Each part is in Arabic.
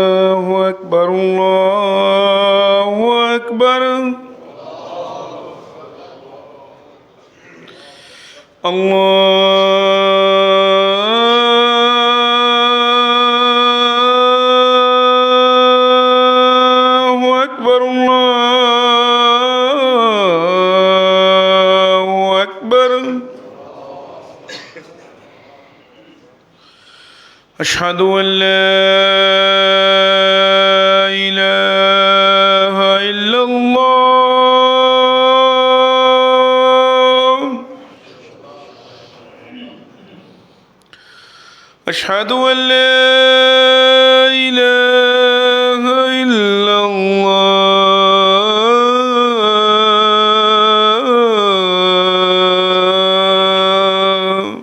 الله أكبر الله أكبر الله أكبر الله أكبر أشهد أن لا إله إلا الله أشهد أن لا إله إلا الله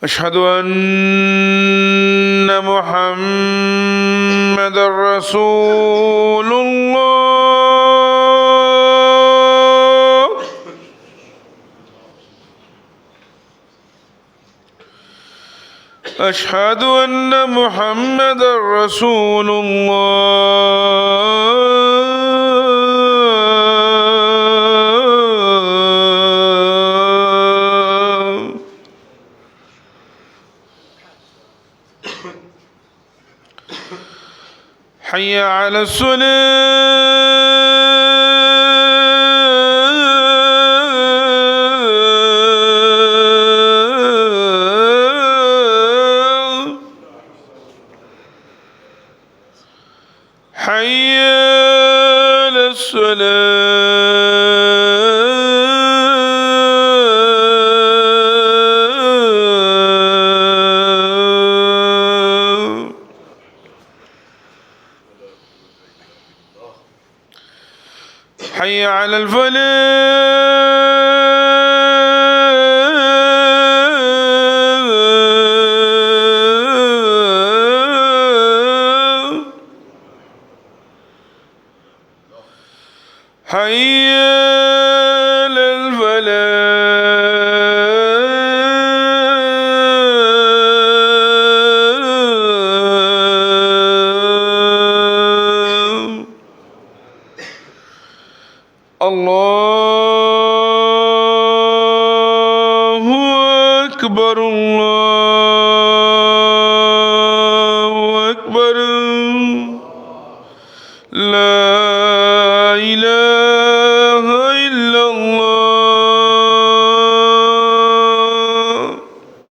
أشهد أن محمدًا رسول الله أشهد أن محمدًا رسول الله حي على الصلاة حي على الصلاة حي على الفلاح حي على الفلاح الله أكبر الله أكبر لا إله إلا الله